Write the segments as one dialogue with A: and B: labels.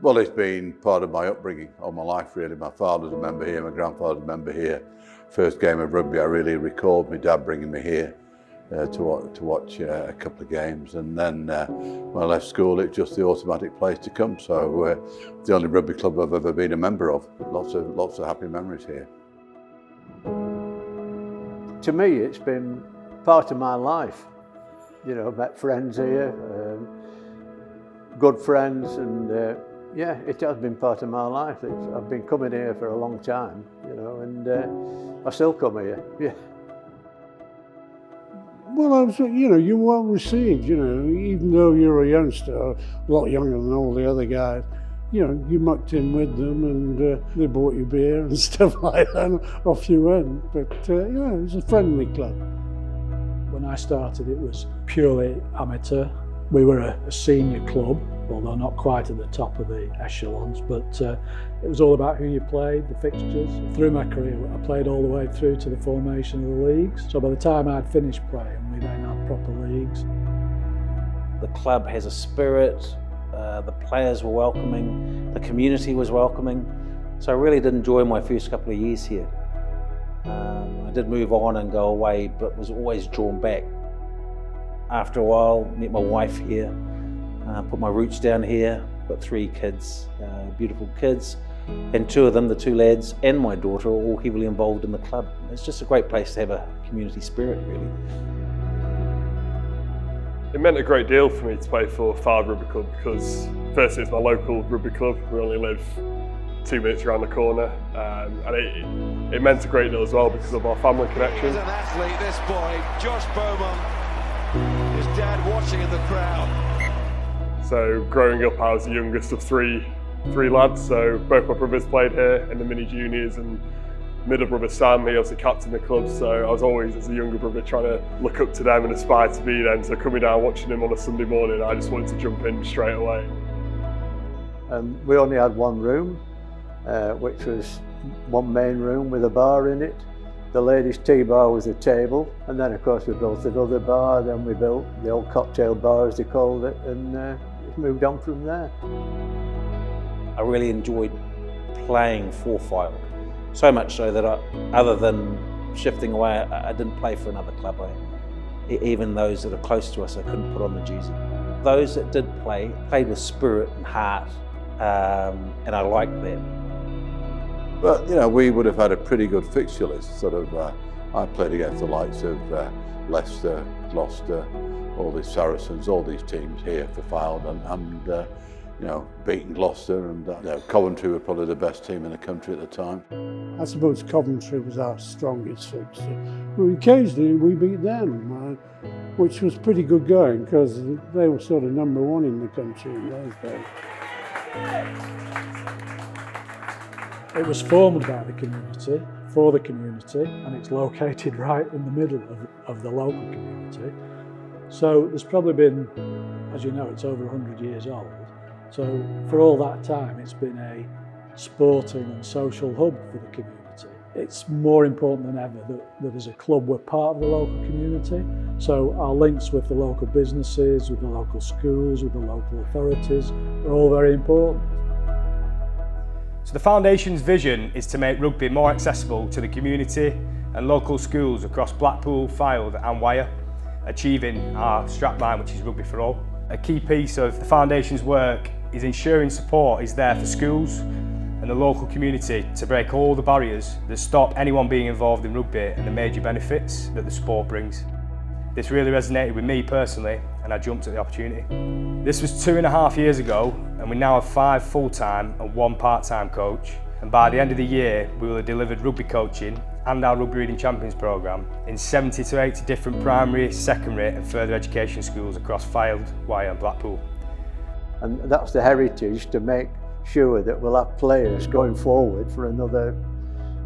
A: Well, it's been part of my upbringing all my life, really. My father's a member here, my grandfather's a member here. First game of rugby, I really recalled my dad bringing me here to watch a couple of games. And then when I left school, it's just the automatic place to come. So the only rugby club I've ever been a member of. Lots of happy memories here.
B: To me, it's been part of my life. You know, met friends here, good friends, and yeah, it has been part of my life. I've been coming here for a long time, you know, and I still come here, yeah.
C: Well, you're well received, you know, even though you're a youngster, a lot younger than all the other guys. You know, you mucked in with them and they bought you beer and stuff like that, and off you went. But yeah, it was a friendly club.
D: When I started, it was purely amateur. We were a senior club, although not quite at the top of the echelons, but it was all about who you played, the fixtures. Through my career, I played all the way through to the formation of the leagues. So by the time I'd finished playing, we then had proper leagues.
E: The club has a spirit, the players were welcoming, the community was welcoming. So I really did enjoy my first couple of years here. I did move on and go away, but was always drawn back. After a while, met my wife here, put my roots down here, got 3 kids, beautiful kids, and 2 of them, the 2 lads and my daughter, are all heavily involved in the club. It's just a great place to have a community spirit, really.
F: It meant a great deal for me to play for Fylde Rugby Club because firstly it's my local rugby club. We only live 2 minutes around the corner, and it meant a great deal as well because of our family connection.
G: He's an athlete, this boy, Josh Beaumont, his dad watching in the crowd.
F: So growing up, I was the youngest of three lads, so both my brothers played here in the mini juniors, and middle brother Sam, he was the captain of the club, so I was always, as a younger brother, trying to look up to them and aspire to be them. So coming down watching him on a Sunday morning, I just wanted to jump in straight away.
B: We only had one room, which was one main room with a bar in it. The ladies' tea bar was a table, and then of course we built another bar, then we built the old cocktail bar as they called it, and moved on from there.
E: I really enjoyed playing for Fylde, so much so that other than shifting away, I didn't play for another club. Even those that are close to us, I couldn't put on the jersey. Those that did play, played with spirit and heart, and I liked that.
A: But you know, we would have had a pretty good fixture list. I played against the likes of Leicester, Gloucester, all these Saracens, all these teams here for Fylde, and you know, beating Gloucester, and Coventry were probably the best team in the country at the time.
C: I suppose Coventry was our strongest fixture. Well, occasionally we beat them, which was pretty good going because they were sort of number 1 in the country in those days.
D: It was formed by the community, for the community, and it's located right in the middle of the local community. So there's probably been, as you know, it's over 100 years old. So for all that time, it's been a sporting and social hub for the community. It's more important than ever that as a club we're part of the local community. So our links with the local businesses, with the local schools, with the local authorities are all very important.
H: So the Foundation's vision is to make rugby more accessible to the community and local schools across Blackpool, Fylde and Wyre, achieving our strapline, which is Rugby for All. A key piece of the Foundation's work is ensuring support is there for schools and the local community to break all the barriers that stop anyone being involved in rugby and the major benefits that the sport brings. This really resonated with me personally, and I jumped at the opportunity. This was 2.5 years ago, and we now have 5 full-time and 1 part-time coach. And by the end of the year, we will have delivered rugby coaching and our Rugby Reading Champions programme in 70 to 80 different primary, secondary and further education schools across Fylde, Wyre and Blackpool.
B: And that's the heritage, to make sure that we'll have players going forward for another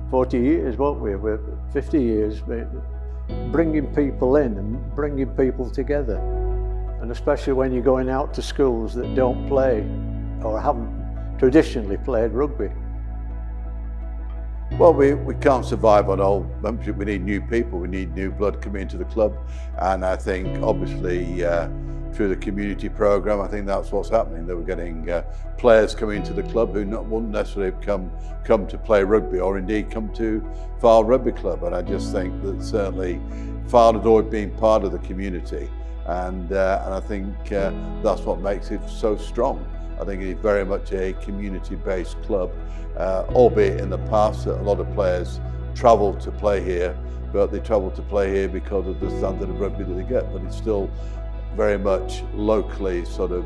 B: 40 years, won't we? We're 50 years, bringing people in and bringing people together. And especially when you're going out to schools that don't play or haven't traditionally played rugby.
A: Well, we can't survive on old membership. We need new people, we need new blood coming into the club. And I think obviously through the community program. I think that's what's happening. They were getting players coming to the club who wouldn't necessarily come to play rugby or indeed come to Fylde Rugby Club. And I just think that certainly Fylde has always been part of the community, and I think that's what makes it so strong. I think it's very much a community-based club, albeit in the past a lot of players travel to play here, but they travel to play here because of the standard of rugby that they get, but it's still very much locally sort of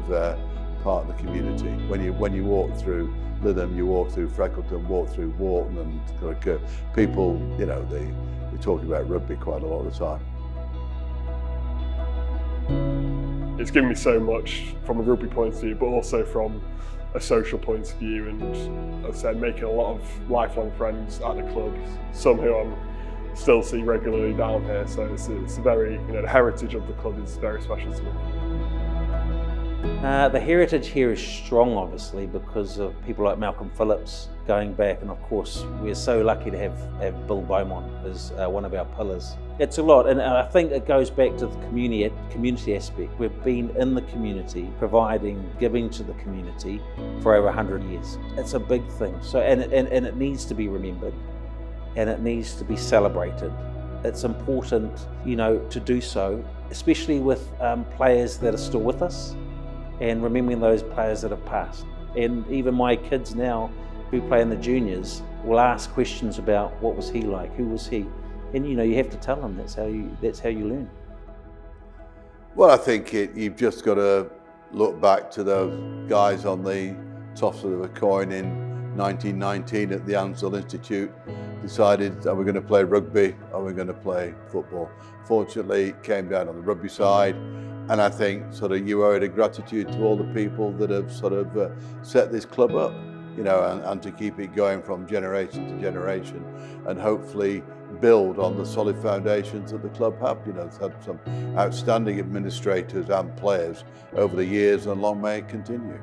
A: part of the community. When you walk through Lytham, you walk through Freckleton, walk through Wharton, and people, you know, they talk about rugby quite a lot of the time.
F: It's given me so much from a rugby point of view, but also from a social point of view, and as I said, making a lot of lifelong friends at the club, some who I'm still see regularly down here. So it's a very, you know, the heritage of the club is very special to me.
E: The heritage here is strong, obviously, because of people like Malcolm Phillips going back, and of course we're so lucky to have Bill Beaumont as one of our pillars. It's a lot, and I think it goes back to the community aspect. We've been in the community, providing, giving to the community for over 100 years. It's a big thing, so and it needs to be remembered, and it needs to be celebrated. It's important, you know, to do so, especially with players that are still with us, and remembering those players that have passed. And even my kids now who play in the juniors will ask questions about what was he like, who was he, and you know, you have to tell them. That's how you learn.
A: Well, I think you've just got to look back to those guys on the toss of a coin in 1919 at the Ansell Institute, decided, are we going to play rugby, are we going to play football? Fortunately, it came down on the rugby side, and I think sort of you owe it a gratitude to all the people that have sort of set this club up, you know, and to keep it going from generation to generation, and hopefully build on the solid foundations that the club have. You know, it's had some outstanding administrators and players over the years, and long may it continue.